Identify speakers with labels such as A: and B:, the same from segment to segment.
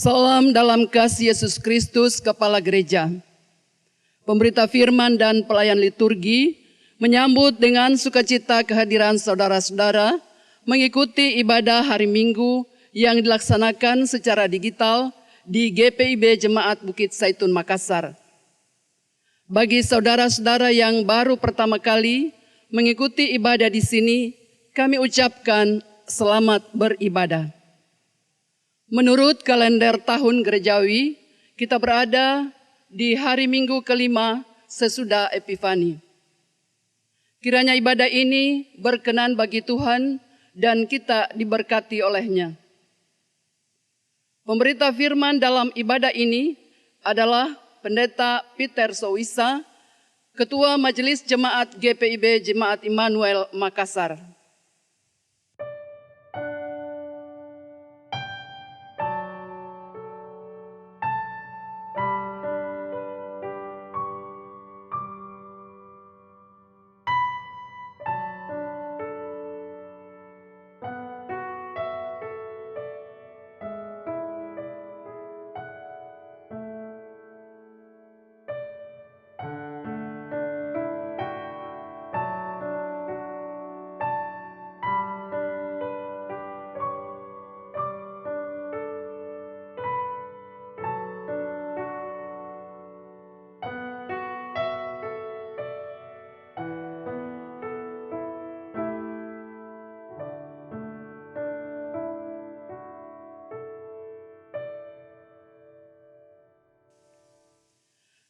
A: Salam dalam kasih Yesus Kristus, Kepala Gereja. Pemberita firman dan pelayan liturgi menyambut dengan sukacita kehadiran saudara-saudara mengikuti ibadah hari Minggu yang dilaksanakan secara digital di GPIB Jemaat Bukit Zaitun Makassar. Bagi saudara-saudara yang baru pertama kali mengikuti ibadah di sini, kami ucapkan selamat beribadah. Menurut kalender tahun gerejawi, kita berada di hari Minggu kelima sesudah Epifani. Kiranya ibadah ini berkenan bagi Tuhan dan kita diberkati olehnya. Pemberita firman dalam ibadah ini adalah Pendeta Peter Sowisa, Ketua Majelis Jemaat GPIB Jemaat Immanuel Makassar.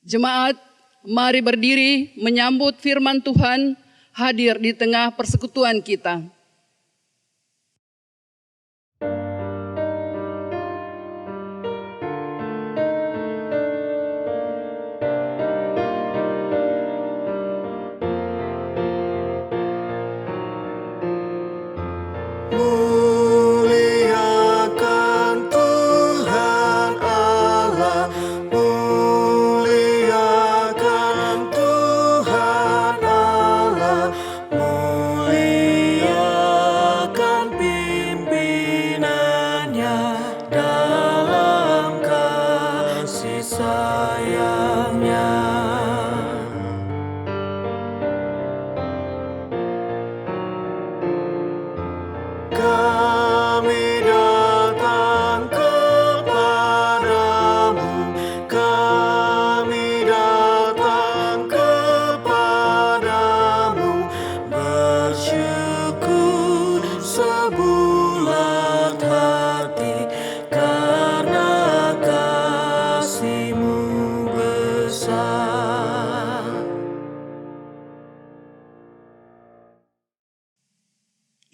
A: Jemaat, mari berdiri menyambut firman Tuhan hadir di tengah persekutuan kita.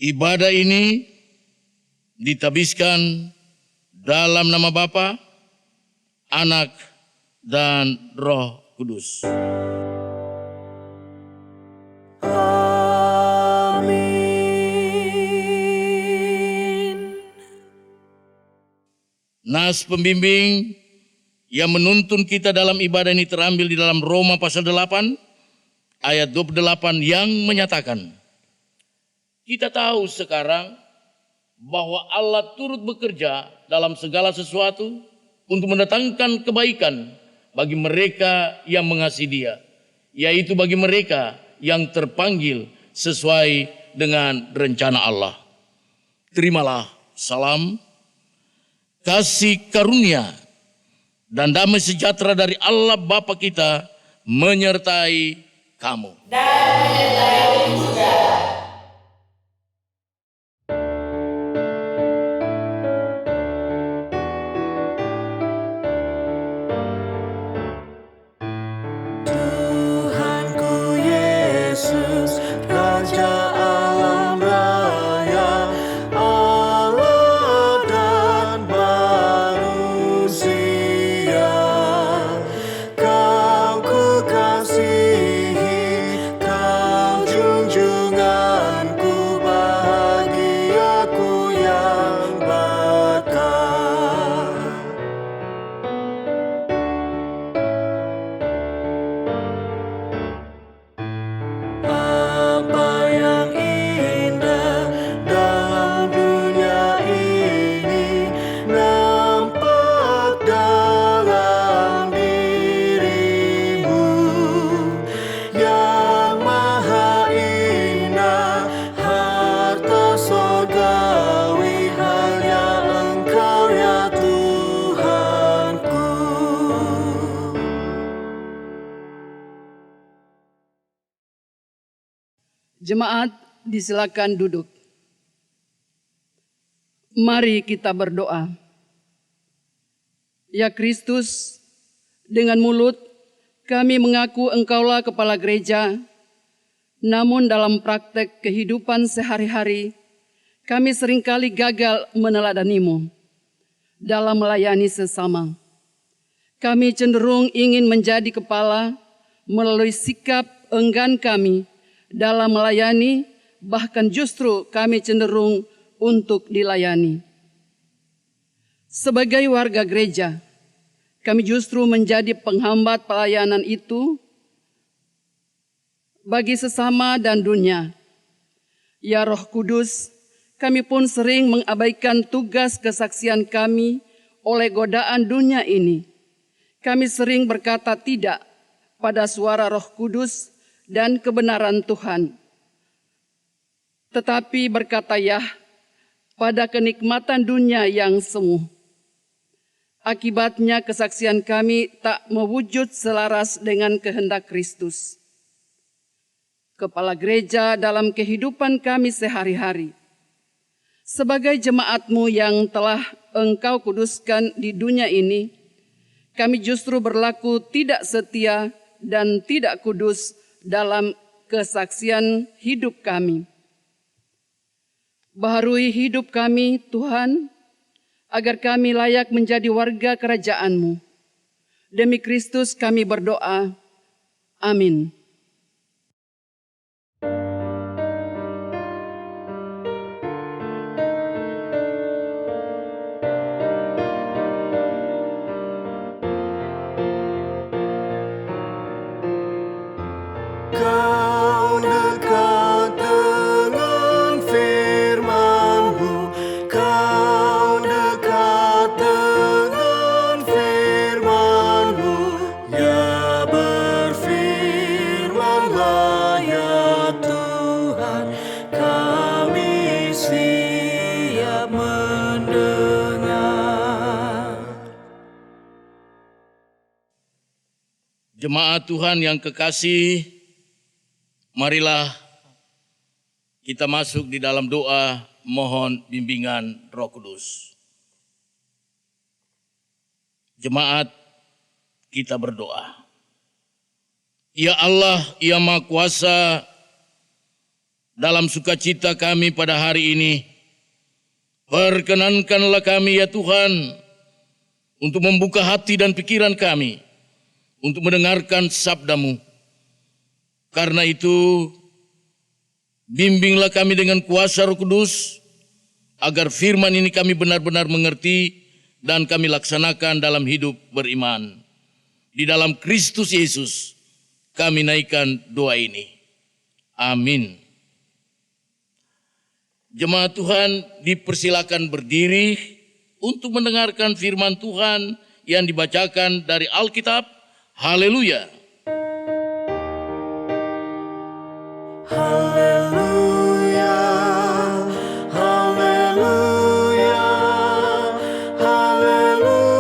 B: Ibadah ini ditabiskan dalam nama Bapa, Anak, dan Roh Kudus. Amin. Nas pembimbing yang menuntun kita dalam ibadah ini terambil di dalam Roma pasal 8 ayat 28 yang menyatakan, kita tahu sekarang bahwa Allah turut bekerja dalam segala sesuatu untuk mendatangkan kebaikan bagi mereka yang mengasihi Dia, yaitu bagi mereka yang terpanggil sesuai dengan rencana Allah. Terimalah salam, kasih karunia, dan damai sejahtera dari Allah Bapa kita menyertai kamu.
C: Dan menyertai juga.
D: Kau kekasihi, kau junjung
A: Jemaat, disilakan duduk. Mari kita berdoa. Ya Kristus, dengan mulut kami mengaku Engkaulah Kepala Gereja, namun dalam praktek kehidupan sehari-hari, kami seringkali gagal meneladanimu dalam melayani sesama. Kami cenderung ingin menjadi kepala melalui sikap enggan kami dalam melayani, bahkan justru kami cenderung untuk dilayani. Sebagai warga gereja, kami justru menjadi penghambat pelayanan itu bagi sesama dan dunia. Ya Roh Kudus, kami pun sering mengabaikan tugas kesaksian kami oleh godaan dunia ini. Kami sering berkata tidak pada suara Roh Kudus dan kebenaran Tuhan, tetapi berkata ya pada kenikmatan dunia yang semu. Akibatnya kesaksian kami tak mewujud selaras dengan kehendak Kristus. Kepala gereja dalam kehidupan kami sehari-hari. Sebagai jemaat-Mu yang telah Engkau kuduskan di dunia ini, kami justru berlaku tidak setia dan tidak kudus dalam kesaksian hidup kami. Baharui hidup kami, Tuhan, agar kami layak menjadi warga kerajaan-Mu. Demi Kristus kami berdoa. Amin.
D: Kau dekat dengan firman-Mu, Kau dekat dengan firman-Mu, ya berfirmanlah ya Tuhan, kami siap mendengar.
B: Jemaat Tuhan yang kekasih, marilah kita masuk di dalam doa mohon bimbingan Roh Kudus. Jemaat, kita berdoa. Ya Allah, ya Maha Kuasa, dalam sukacita kami pada hari ini, perkenankanlah kami ya Tuhan untuk membuka hati dan pikiran kami untuk mendengarkan sabda-Mu. Karena itu, bimbinglah kami dengan kuasa Roh Kudus, agar firman ini kami benar-benar mengerti dan kami laksanakan dalam hidup beriman. Di dalam Kristus Yesus, kami naikkan doa ini. Amin. Jemaat Tuhan dipersilakan berdiri untuk mendengarkan firman Tuhan yang dibacakan dari Alkitab. Haleluya.
D: Haleluya, haleluya, haleluya.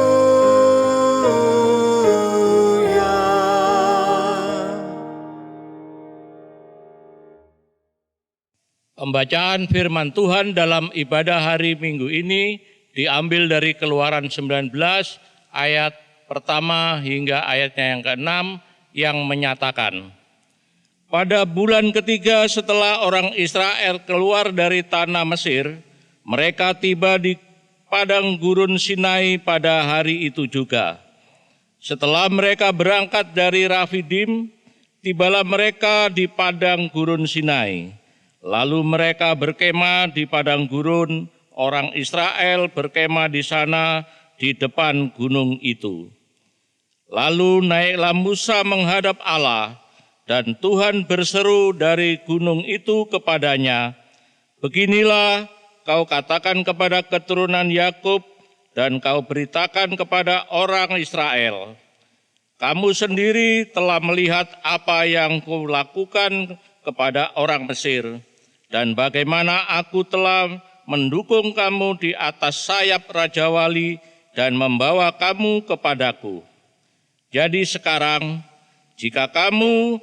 E: Pembacaan firman Tuhan dalam ibadah hari Minggu ini diambil dari Keluaran 19 ayat pertama hingga ayatnya yang ke-6 yang menyatakan, pada bulan ketiga setelah orang Israel keluar dari tanah Mesir, mereka tiba di padang gurun Sinai pada hari itu juga. Setelah mereka berangkat dari Rafidim, tibalah mereka di padang gurun Sinai. Lalu mereka berkemah di padang gurun, orang Israel berkemah di sana di depan gunung itu. Lalu naiklah Musa menghadap Allah, dan Tuhan berseru dari gunung itu kepadanya, beginilah kau katakan kepada keturunan Yakub dan kau beritakan kepada orang Israel, kamu sendiri telah melihat apa yang kulakukan kepada orang Mesir, dan bagaimana aku telah mendukung kamu di atas sayap Raja Wali dan membawa kamu kepadaku. Jadi sekarang, jika kamu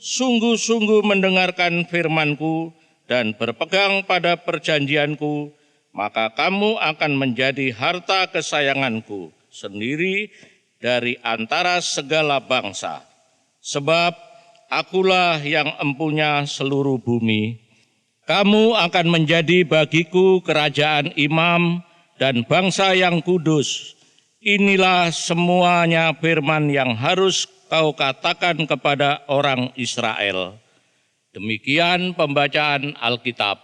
E: sungguh-sungguh mendengarkan firman-Ku dan berpegang pada perjanjian-Ku, maka kamu akan menjadi harta kesayangan-Ku sendiri dari antara segala bangsa. Sebab akulah yang empunya seluruh bumi. Kamu akan menjadi bagiku kerajaan imam dan bangsa yang kudus. Inilah semuanya firman yang harus kau katakan kepada orang Israel. Demikian pembacaan Alkitab.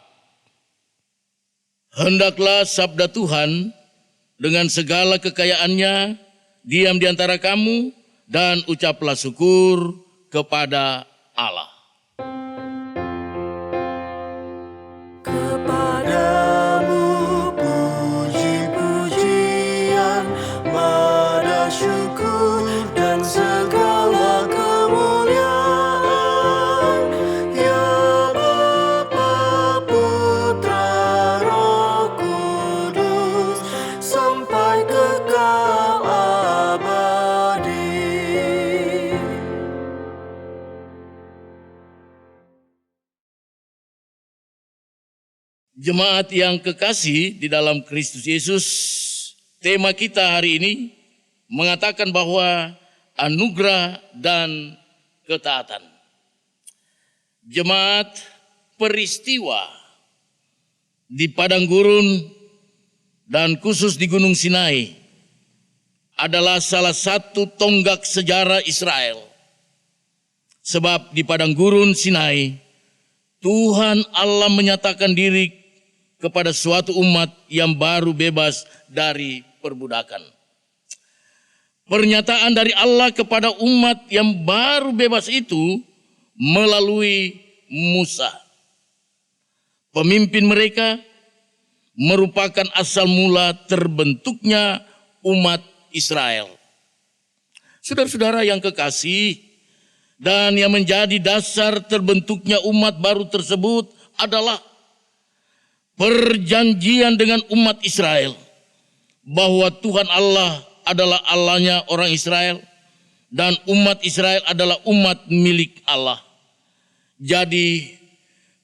B: Hendaklah sabda Tuhan dengan segala kekayaannya diam di antara kamu, dan ucaplah syukur kepada Allah.
D: Kepadamu puji-pujian, mada syukur dan segala kemuliaan, ya Bapa, Putra, Roh Kudus, sampai kekal abadi.
B: Jemaat yang kekasih di dalam Kristus Yesus, tema kita hari ini mengatakan bahwa anugerah dan ketaatan. Jemaat, peristiwa di padang gurun dan khusus di Gunung Sinai adalah salah satu tonggak sejarah Israel. Sebab di padang gurun Sinai, Tuhan Allah menyatakan diri kepada suatu umat yang baru bebas dari perbudakan. Pernyataan dari Allah kepada umat yang baru bebas itu melalui Musa. Pemimpin mereka merupakan asal mula terbentuknya umat Israel. Saudara-saudara yang kekasih, dan yang menjadi dasar terbentuknya umat baru tersebut adalah perjanjian dengan umat Israel, bahwa Tuhan Allah adalah Allahnya orang Israel dan umat Israel adalah umat milik Allah. Jadi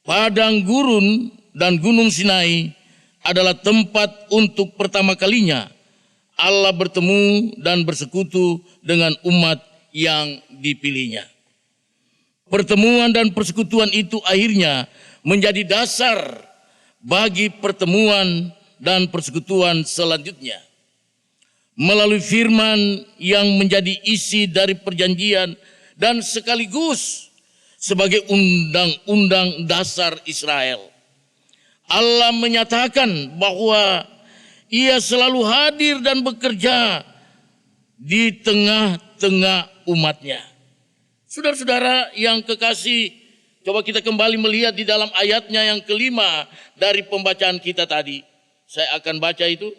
B: padang gurun dan gunung Sinai adalah tempat untuk pertama kalinya Allah bertemu dan bersekutu dengan umat yang dipilihnya. Pertemuan dan persekutuan itu akhirnya menjadi dasar bagi pertemuan dan persekutuan selanjutnya. Melalui firman yang menjadi isi dari perjanjian dan sekaligus sebagai undang-undang dasar Israel. Allah menyatakan bahwa Ia selalu hadir dan bekerja di tengah-tengah umatnya. Saudara-saudara yang kekasih, coba kita kembali melihat di dalam ayatnya yang kelima dari pembacaan kita tadi. Saya akan baca itu.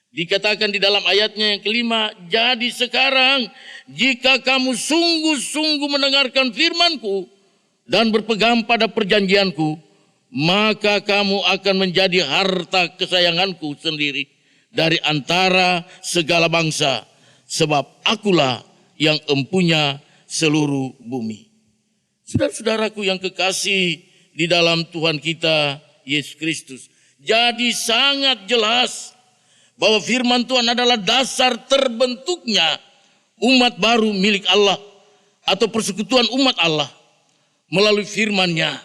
B: Dikatakan di dalam ayatnya yang kelima, jadi sekarang jika kamu sungguh-sungguh mendengarkan firman-Ku dan berpegang pada perjanjian-Ku, maka kamu akan menjadi harta kesayangan-Ku sendiri dari antara segala bangsa, sebab Akulah yang empunya seluruh bumi. Saudara-saudaraku yang kekasih di dalam Tuhan kita Yesus Kristus, jadi sangat jelas bahwa firman Tuhan adalah dasar terbentuknya umat baru milik Allah atau persekutuan umat Allah. Melalui firman-Nya,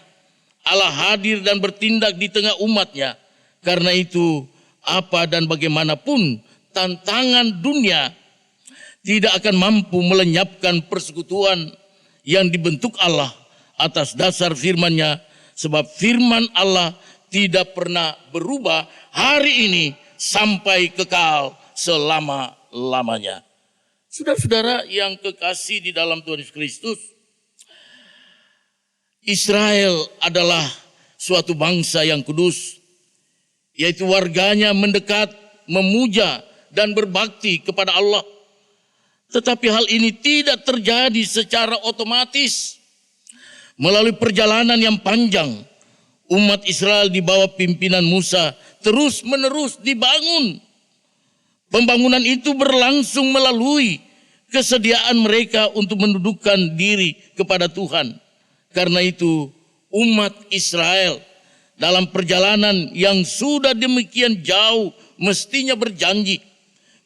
B: Allah hadir dan bertindak di tengah umat-Nya. Karena itu, apa dan bagaimanapun tantangan dunia tidak akan mampu melenyapkan persekutuan yang dibentuk Allah atas dasar firman-Nya, sebab firman Allah tidak pernah berubah hari ini sampai kekal selama-lamanya. Saudara-saudara yang kekasih di dalam Tuhan Yesus Kristus, Israel adalah suatu bangsa yang kudus, yaitu warganya mendekat, memuja, dan berbakti kepada Allah. Tetapi hal ini tidak terjadi secara otomatis. Melalui perjalanan yang panjang, umat Israel di bawah pimpinan Musa terus-menerus dibangun. Pembangunan itu berlangsung melalui kesediaan mereka untuk mendudukkan diri kepada Tuhan. Karena itu umat Israel dalam perjalanan yang sudah demikian jauh mestinya berjanji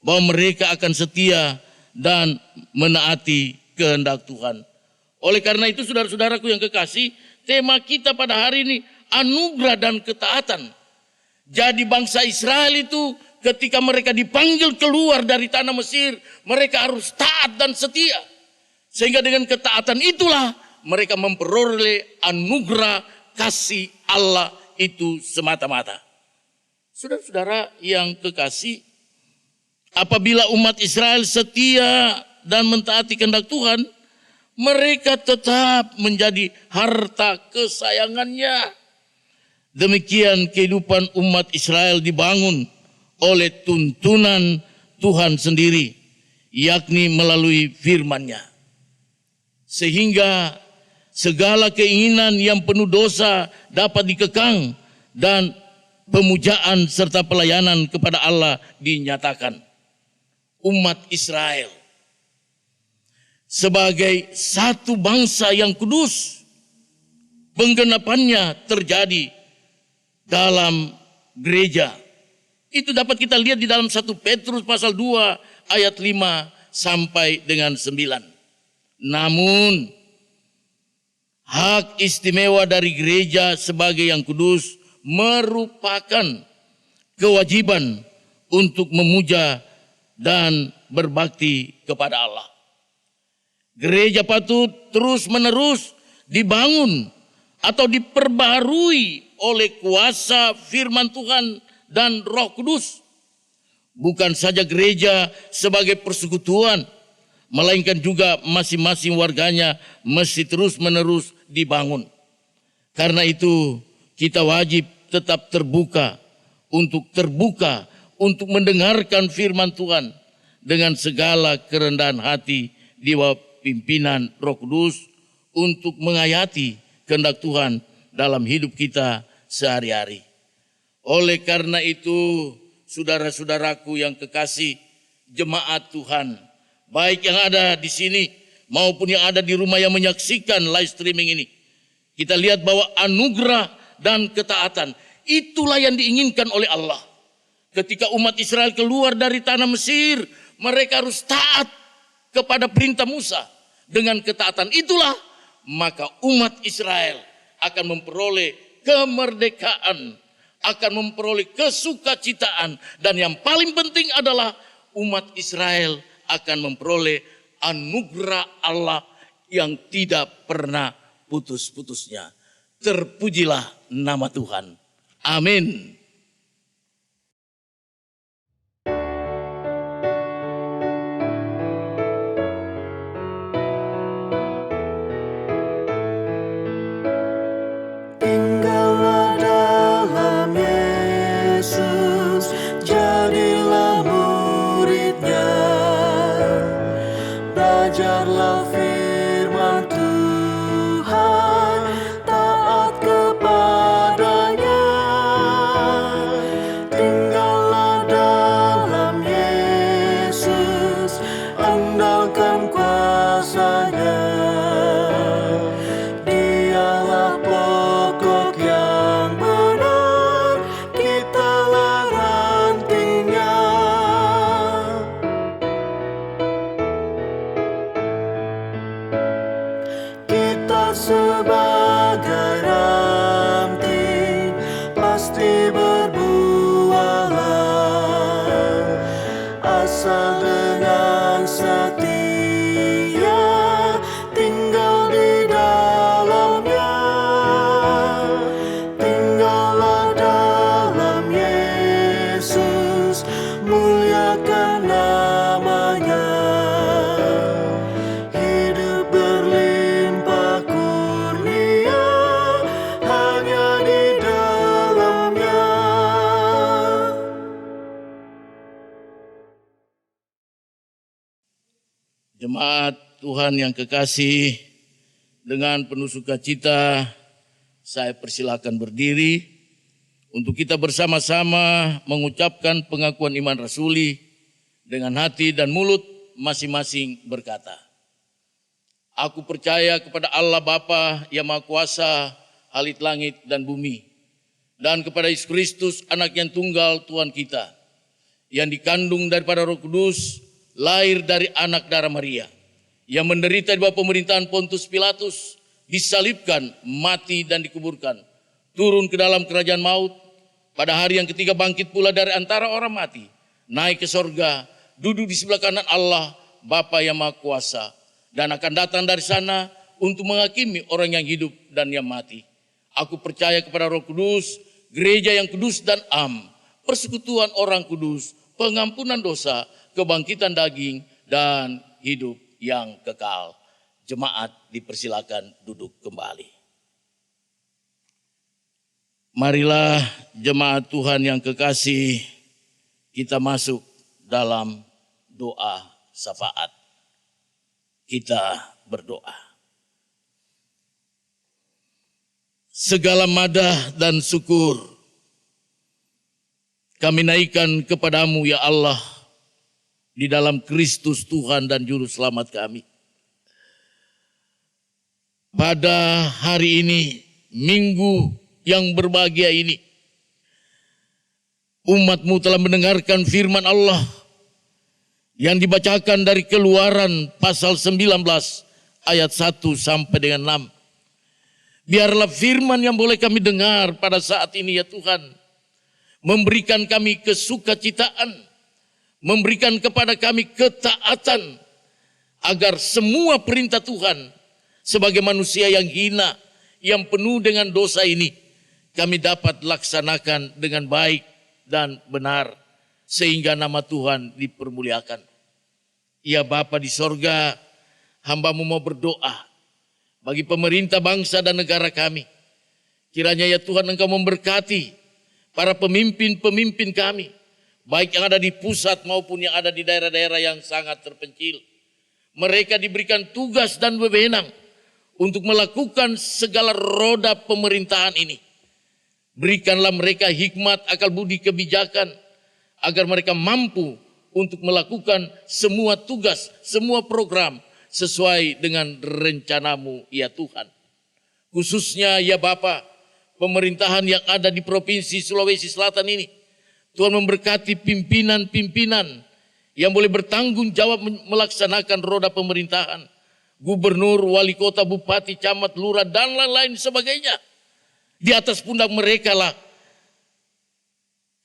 B: bahwa mereka akan setia dan menaati kehendak Tuhan. Oleh karena itu saudara-saudaraku yang kekasih, tema kita pada hari ini anugerah dan ketaatan. Jadi bangsa Israel itu ketika mereka dipanggil keluar dari tanah Mesir, mereka harus taat dan setia. Sehingga dengan ketaatan itulah mereka memperoleh anugerah kasih Allah itu semata-mata. Saudara-saudara yang kekasih, apabila umat Israel setia dan mentaati kehendak Tuhan, mereka tetap menjadi harta kesayangannya. Demikian kehidupan umat Israel dibangun oleh tuntunan Tuhan sendiri, yakni melalui firman-Nya. Sehingga segala keinginan yang penuh dosa dapat dikekang dan pemujaan serta pelayanan kepada Allah dinyatakan. Umat Israel sebagai satu bangsa yang kudus, penggenapannya terjadi dalam gereja. Itu dapat kita lihat di dalam 1 Petrus pasal 2 ayat 5 sampai dengan 9. Namun hak istimewa dari gereja sebagai yang kudus merupakan kewajiban untuk memuja dan berbakti kepada Allah. Gereja patut terus-menerus dibangun atau diperbarui oleh kuasa firman Tuhan dan Roh Kudus. Bukan saja gereja sebagai persekutuan, melainkan juga masing-masing warganya mesti terus-menerus dibangun. Karena itu kita wajib tetap terbuka untuk mendengarkan firman Tuhan dengan segala kerendahan hati di bawah pimpinan Roh Kudus untuk menghayati kehendak Tuhan dalam hidup kita sehari-hari. Oleh karena itu, saudara-saudaraku yang kekasih, jemaat Tuhan, baik yang ada di sini maupun yang ada di rumah yang menyaksikan live streaming ini, kita lihat bahwa anugerah dan ketaatan itulah yang diinginkan oleh Allah. Ketika umat Israel keluar dari tanah Mesir, mereka harus taat kepada perintah Musa. Dengan ketaatan itulah maka umat Israel akan memperoleh kemerdekaan, akan memperoleh kesukacitaan, dan yang paling penting adalah umat Israel akan memperoleh anugerah Allah yang tidak pernah putus-putusnya. Terpujilah nama Tuhan. Amin.
D: Tinggallah dalam Yesus, jadilah murid-Nya. Belajarlah firman Tuhan, taat kepadanya. Tinggallah dalam Yesus, andalkan kuasa-Nya. Dialah pokok yang benar, kitalah rantingnya. Kita sebagai ranting pasti berbuahlah, asal dengan setia tinggal di dalamnya. Tinggallah dalam Yesus, muliakan nama-Nya. Hidup berlimpah kurnia hanya di dalamnya.
B: Jemaat Tuhan yang kekasih, dengan penuh sukacita saya persilakan berdiri untuk kita bersama-sama mengucapkan pengakuan iman rasuli dengan hati dan mulut masing-masing berkata, "Aku percaya kepada Allah Bapa yang Maha Kuasa, Halik langit dan bumi, dan kepada Yesus Kristus, Anak yang tunggal Tuhan kita, yang dikandung daripada Roh Kudus, lahir dari anak darah Maria, yang menderita di bawah pemerintahan Pontius Pilatus, disalibkan, mati dan dikuburkan, turun ke dalam kerajaan maut, pada hari yang ketiga bangkit pula dari antara orang mati, naik ke sorga, duduk di sebelah kanan Allah Bapa yang Maha Kuasa, dan akan datang dari sana untuk menghakimi orang yang hidup dan yang mati. Aku percaya kepada Roh Kudus, gereja yang kudus dan am, persekutuan orang kudus, pengampunan dosa, kebangkitan daging, dan hidup yang kekal." Jemaat dipersilakan duduk kembali. Marilah jemaat Tuhan yang kekasih, kita masuk dalam doa syafaat. Kita berdoa. Segala madah dan syukur kami naikkan kepadamu ya Allah, di dalam Kristus Tuhan dan Juru Selamat kami. Pada hari ini, minggu yang berbahagia ini, umat-Mu telah mendengarkan firman Allah yang dibacakan dari Keluaran pasal 19 ayat 1 sampai dengan 6. Biarlah firman yang boleh kami dengar pada saat ini ya Tuhan, memberikan kami kesukacitaan, memberikan kepada kami ketaatan, agar semua perintah Tuhan sebagai manusia yang hina, yang penuh dengan dosa ini, kami dapat laksanakan dengan baik dan benar, sehingga nama Tuhan dipermuliakan. Ya Bapa di sorga, hamba-Mu mau berdoa bagi pemerintah bangsa dan negara kami. Kiranya ya Tuhan Engkau memberkati para pemimpin-pemimpin kami, baik yang ada di pusat maupun yang ada di daerah-daerah yang sangat terpencil. Mereka diberikan tugas dan wewenang untuk melakukan segala roda pemerintahan ini. Berikanlah mereka hikmat, akal budi, kebijakan, agar mereka mampu untuk melakukan semua tugas, semua program sesuai dengan rencana-Mu ya Tuhan. Khususnya ya Bapa, pemerintahan yang ada di Provinsi Sulawesi Selatan ini, Tuhan memberkati pimpinan-pimpinan yang boleh bertanggung jawab melaksanakan roda pemerintahan. Gubernur, wali kota, bupati, camat, lurah, dan lain-lain sebagainya. Di atas pundak mereka lah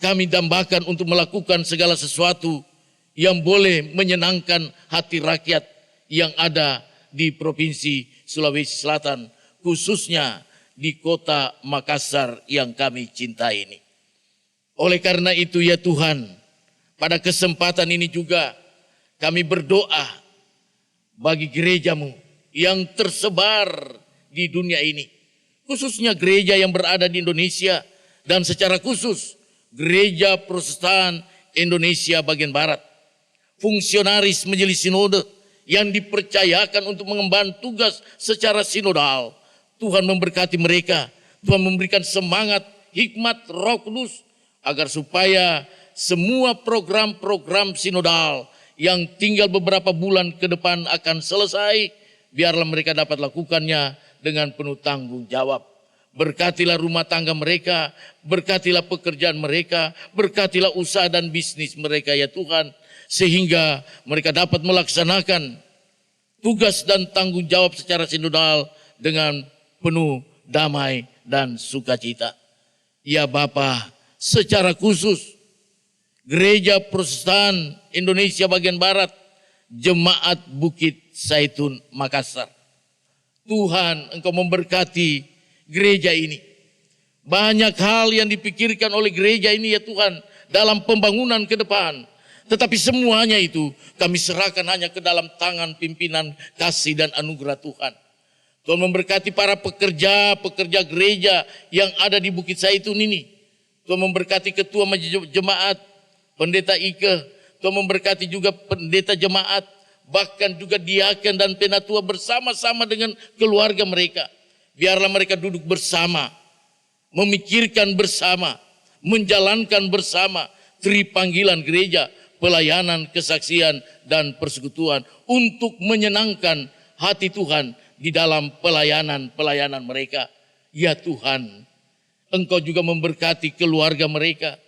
B: kami dambakan untuk melakukan segala sesuatu yang boleh menyenangkan hati rakyat yang ada di Provinsi Sulawesi Selatan, khususnya di kota Makassar yang kami cintai ini. Oleh karena itu ya Tuhan, pada kesempatan ini juga kami berdoa bagi gereja-Mu yang tersebar di dunia ini, khususnya gereja yang berada di Indonesia, dan secara khusus Gereja Protestan Indonesia bagian Barat, fungsionaris Majelis Sinode yang dipercayakan untuk mengemban tugas secara sinodal. Tuhan memberkati mereka, Tuhan memberikan semangat, hikmat, Roh Kudus, agar supaya semua program-program sinodal yang tinggal beberapa bulan ke depan akan selesai, biarlah mereka dapat lakukannya dengan penuh tanggung jawab. Berkatilah rumah tangga mereka, berkatilah pekerjaan mereka, berkatilah usaha dan bisnis mereka ya Tuhan, sehingga mereka dapat melaksanakan tugas dan tanggung jawab secara sinodal dengan penuh damai dan sukacita. Ya Bapa, secara khusus Gereja Protestan Indonesia bagian Barat, Jemaat Bukit Zaitun Makassar, Tuhan Engkau memberkati gereja ini. Banyak hal yang dipikirkan oleh gereja ini ya Tuhan dalam pembangunan ke depan. Tetapi semuanya itu kami serahkan hanya ke dalam tangan pimpinan kasih dan anugerah Tuhan. Tuhan memberkati para pekerja gereja yang ada di Bukit Zaitun ini. Tuhan memberkati ketua majelis jemaat, pendeta Ike. Tuhan memberkati juga pendeta jemaat, bahkan juga diaken dan penatua bersama-sama dengan keluarga mereka. Biarlah mereka duduk bersama, memikirkan bersama, menjalankan bersama tri panggilan gereja, pelayanan, kesaksian, dan persekutuan untuk menyenangkan hati Tuhan di dalam pelayanan mereka. Ya Tuhan, Engkau juga memberkati keluarga mereka.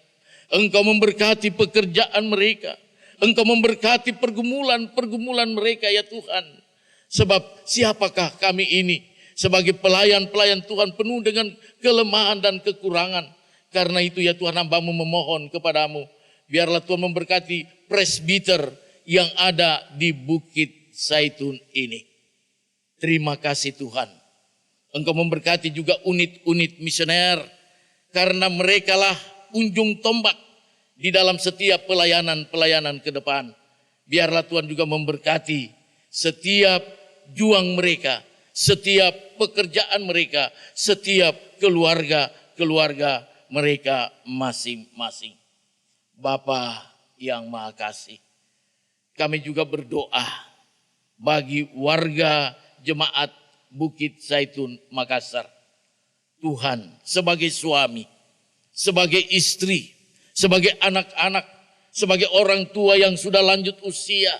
B: Engkau memberkati pekerjaan mereka. Engkau memberkati pergumulan mereka ya Tuhan. Sebab siapakah kami ini sebagai pelayan-pelayan Tuhan penuh dengan kelemahan dan kekurangan. Karena itu ya Tuhan, hamba-Mu memohon kepadamu. Biarlah Tuhan memberkati presbiter yang ada di Bukit Zaitun ini. Terima kasih Tuhan. Engkau memberkati juga unit-unit misioner. Karena merekalah ujung tombak di dalam setiap pelayanan ke depan. Biarlah Tuhan juga memberkati setiap juang mereka, setiap pekerjaan mereka, setiap keluarga mereka masing-masing. Bapa yang Maha Kasih, kami juga berdoa bagi warga jemaat Bukit Zaitun Makassar. Tuhan, sebagai suami, sebagai istri, sebagai anak-anak, sebagai orang tua yang sudah lanjut usia,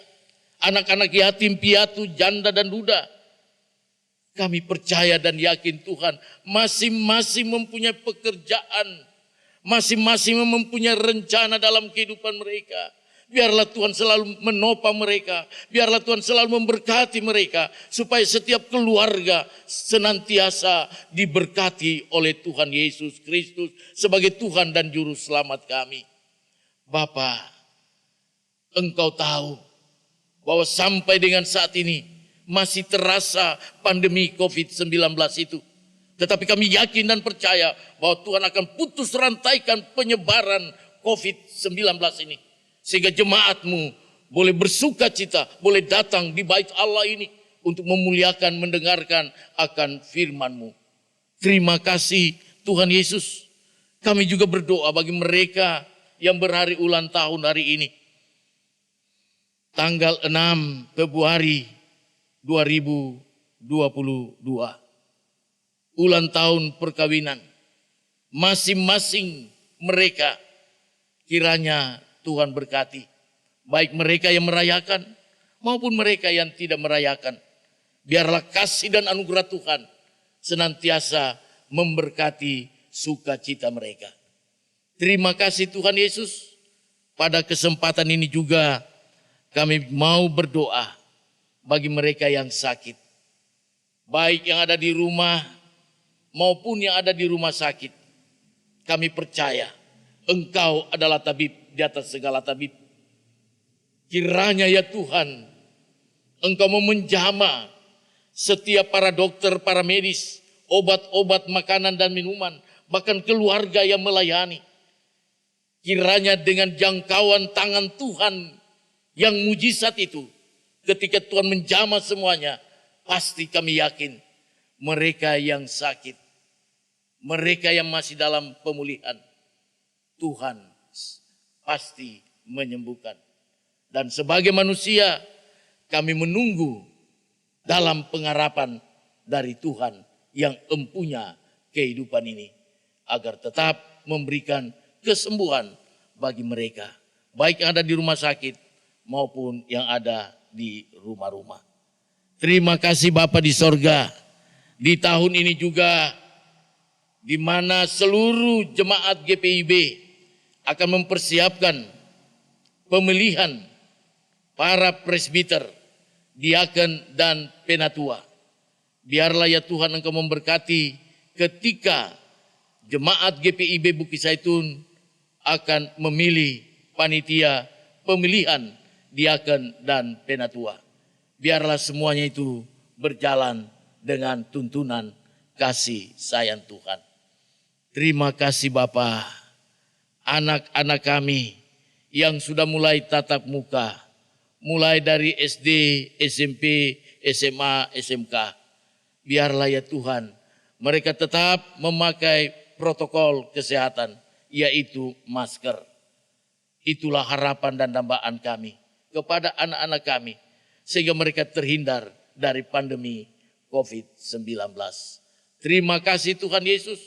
B: anak-anak yatim piatu, janda dan duda, kami percaya dan yakin Tuhan masing-masing mempunyai pekerjaan, masing-masing mempunyai rencana dalam kehidupan mereka. Biarlah Tuhan selalu menopang mereka, biarlah Tuhan selalu memberkati mereka, supaya setiap keluarga senantiasa diberkati oleh Tuhan Yesus Kristus sebagai Tuhan dan Juru Selamat kami. Bapa, Engkau tahu bahwa sampai dengan saat ini masih terasa pandemi COVID-19 itu. Tetapi kami yakin dan percaya bahwa Tuhan akan putus rantaikan penyebaran COVID-19 ini. Sehingga jemaat-Mu boleh bersuka cita, boleh datang di bait Allah ini untuk memuliakan, mendengarkan akan firman-Mu. Terima kasih Tuhan Yesus. Kami juga berdoa bagi mereka yang berhari ulang tahun hari ini. Tanggal 6 Februari 2022. Ulang tahun perkawinan. Masing-masing mereka kiranya Tuhan berkati. Baik mereka yang merayakan maupun mereka yang tidak merayakan. Biarlah kasih dan anugerah Tuhan senantiasa memberkati sukacita mereka. Terima kasih Tuhan Yesus. Pada kesempatan ini juga kami mau berdoa bagi mereka yang sakit. Baik yang ada di rumah maupun yang ada di rumah sakit. Kami percaya Engkau adalah tabib di atas segala tabib. Kiranya ya Tuhan, Engkau memenjama setiap para dokter, para medis, obat-obat, makanan dan minuman, bahkan keluarga yang melayani. Kiranya dengan jangkauan tangan Tuhan yang mujizat itu, ketika Tuhan menjamah semuanya, pasti kami yakin mereka yang sakit, mereka yang masih dalam pemulihan, Tuhan pasti menyembuhkan. Dan sebagai manusia kami menunggu dalam pengharapan dari Tuhan yang empunya kehidupan ini, agar tetap memberikan kesembuhan bagi mereka, baik yang ada di rumah sakit maupun yang ada di rumah-rumah. Terima kasih Bapa di sorga. Di tahun ini juga di mana seluruh jemaat GPIB akan mempersiapkan pemilihan para presbiter, diaken dan penatua. Biarlah ya Tuhan Engkau memberkati ketika jemaat GPIB Bukit Zaitun akan memilih panitia pemilihan diaken dan penatua. Biarlah semuanya itu berjalan dengan tuntunan kasih sayang Tuhan. Terima kasih Bapa. Anak-anak kami yang sudah mulai tatap muka, mulai dari SD, SMP, SMA, SMK. Biarlah ya Tuhan, mereka tetap memakai protokol kesehatan, yaitu masker. Itulah harapan dan dambaan kami kepada anak-anak kami, sehingga mereka terhindar dari pandemi COVID-19. Terima kasih Tuhan Yesus.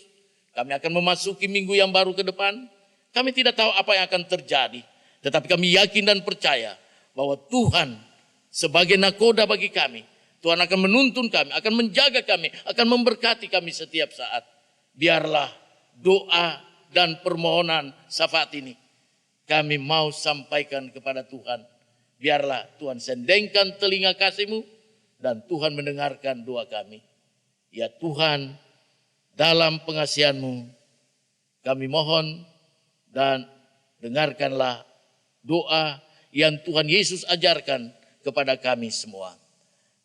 B: Kami akan memasuki minggu yang baru ke depan. Kami tidak tahu apa yang akan terjadi. Tetapi kami yakin dan percaya bahwa Tuhan sebagai nakoda bagi kami. Tuhan akan menuntun kami, akan menjaga kami, akan memberkati kami setiap saat. Biarlah doa dan permohonan syafaat ini kami mau sampaikan kepada Tuhan. Biarlah Tuhan sendengkan telinga kasih-Mu dan Tuhan mendengarkan doa kami. Ya Tuhan, dalam pengasihan-Mu kami mohon dan dengarkanlah doa yang Tuhan Yesus ajarkan kepada kami semua.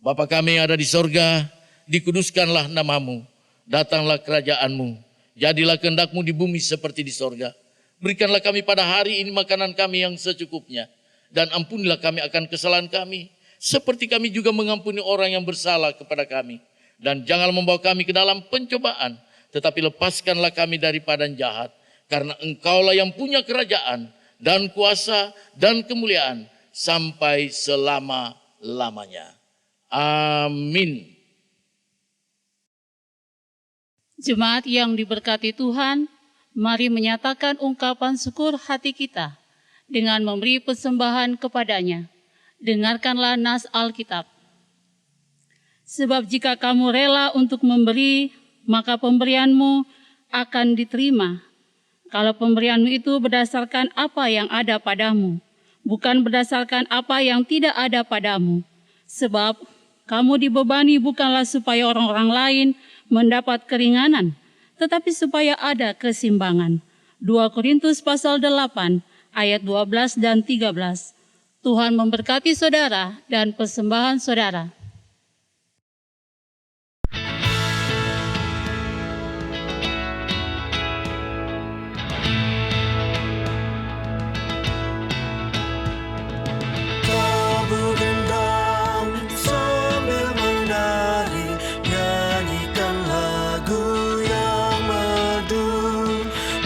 B: Bapa kami yang ada di sorga, dikuduskanlah nama-Mu, datanglah kerajaan-Mu, jadilah kehendak-Mu di bumi seperti di sorga. Berikanlah kami pada hari ini makanan kami yang secukupnya, dan ampunilah kami akan kesalahan kami, seperti kami juga mengampuni orang yang bersalah kepada kami. Dan janganlah membawa kami ke dalam pencobaan, tetapi lepaskanlah kami daripada yang jahat, karena Engkaulah yang punya kerajaan, dan kuasa, dan kemuliaan, sampai selama-lamanya. Amin.
F: Jemaat yang diberkati Tuhan, mari menyatakan ungkapan syukur hati kita dengan memberi persembahan kepadanya. Dengarkanlah nas Alkitab. Sebab jika kamu rela untuk memberi, maka pemberianmu akan diterima. Kalau pemberianmu itu berdasarkan apa yang ada padamu, bukan berdasarkan apa yang tidak ada padamu. Sebab kamu dibebani bukanlah supaya orang-orang lain mendapat keringanan, tetapi supaya ada keseimbangan. 2 Korintus pasal 8 ayat 12 dan 13. Tuhan memberkati saudara dan persembahan saudara.
D: Tabur gendang sambil menari, nyanyikan lagu yang merdu.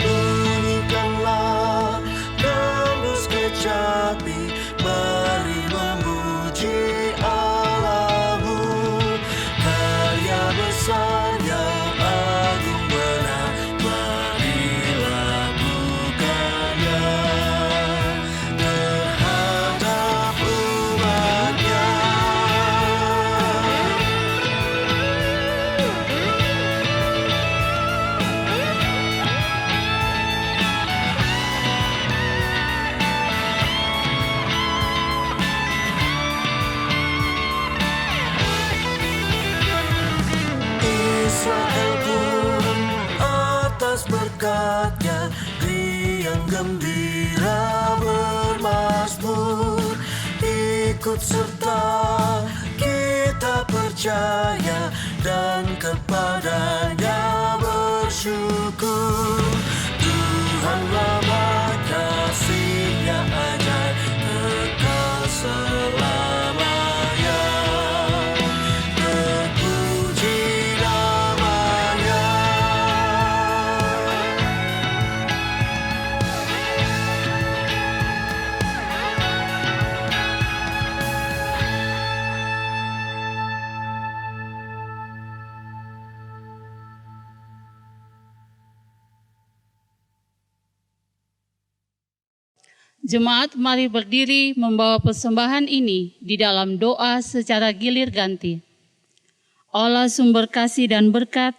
D: Bunyikanlah gambus kecapi, mari memuji Allahmu. Karya besar yang agung benar, marilah bukannya terhadap umatnya. Israel pun atas berkat-Nya riang gembira bermazmur. Ikut serta kita percaya dan kepadanya bersyukur. Tuhan lama kasih-Nya ajaib kekal selamanya. Terpuji namanya.
F: Jemaat mari berdiri membawa persembahan ini di dalam doa secara gilir ganti. Allah sumber kasih dan berkat,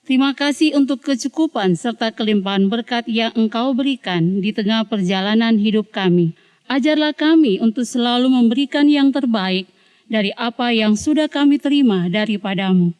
F: terima kasih untuk kecukupan serta kelimpahan berkat yang Engkau berikan di tengah perjalanan hidup kami. Ajarlah kami untuk selalu memberikan yang terbaik dari apa yang sudah kami terima daripadamu.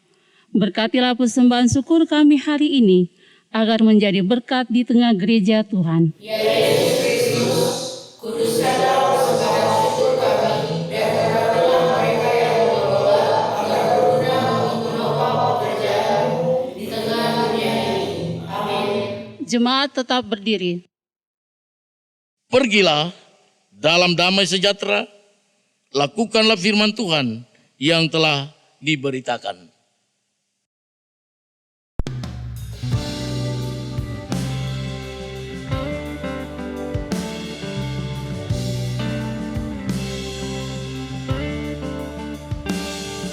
F: Berkatilah persembahan syukur kami hari ini, agar menjadi berkat di tengah gereja Tuhan.
C: Ya Yesus Kristus, kuduskanlah persembahan syukur kami dan berkatilah mereka yang mengelola agar berguna untuk menopang pekerjaan-Mu di tengah dunia ini. Amin.
F: Jemaat tetap berdiri.
B: Pergilah dalam damai sejahtera, lakukanlah firman Tuhan yang telah diberitakan.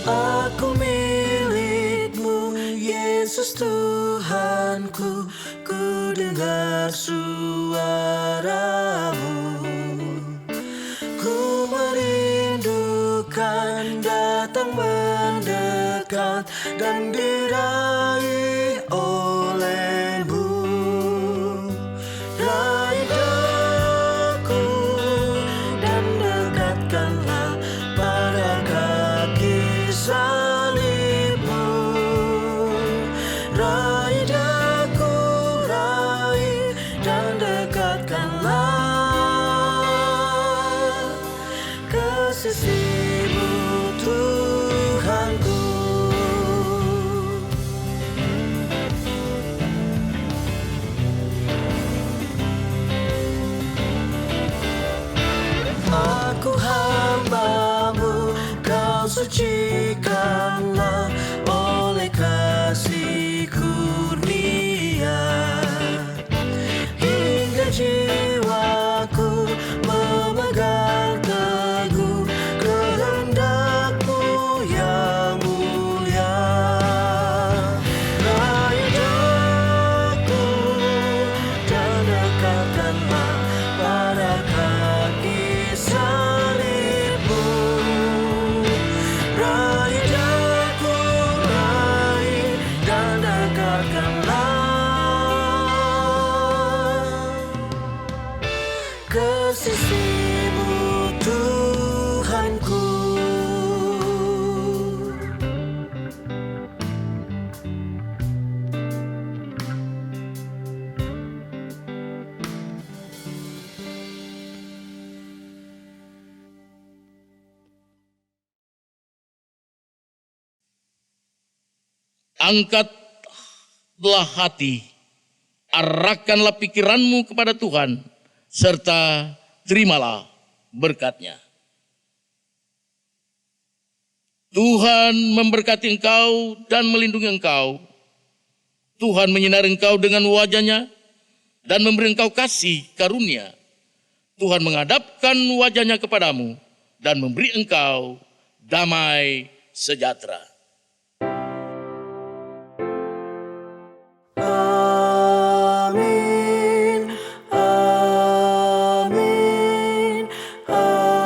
D: Aku milik-Mu, Yesus Tuhanku, ku dengar suara-Mu. dan diraih olehmu. Raih daku dan dekatkanlah pada kaki salibmu. Raih daku, raih dan dekatkanlah ke sisimu, Tuhanku. Aku hamba-Mu, Kau sucikanlah oleh kasih kurnia, hingga jiwaku memegang teguh kehendak-Mu yang mulia. Raih daku dan dekatkanlah pada kaki salibmu. Raih daku, raih dan dekatkanlah ke sisimu, Tuhanku.
B: Angkatlah hati, arahkanlah pikiranmu kepada Tuhan, serta terimalah berkat-Nya. Tuhan memberkati engkau dan melindungi engkau. Tuhan menyinari engkau dengan wajah-Nya dan memberi engkau kasih karunia. Tuhan menghadapkan wajah-Nya kepadamu dan memberi engkau damai sejahtera.
D: Amin, amin, amin.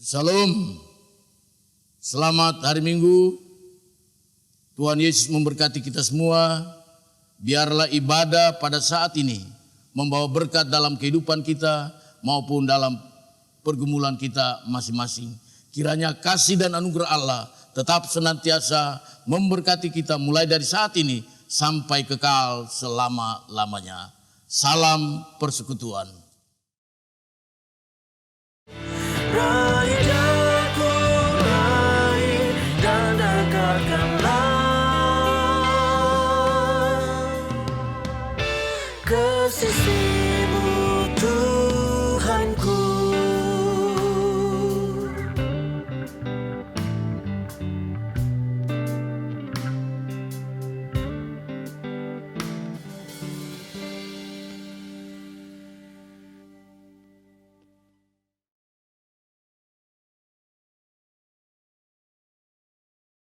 B: Salam, selamat hari Minggu. Tuhan Yesus memberkati kita semua. Biarlah ibadah pada saat ini membawa berkat dalam kehidupan kita maupun dalam pergumulan kita masing-masing. Kiranya kasih dan anugerah Allah tetap senantiasa memberkati kita mulai dari saat ini sampai kekal selama-lamanya. Salam persekutuan.
D: Raih daku, raih dan dekatkanlah ke sisi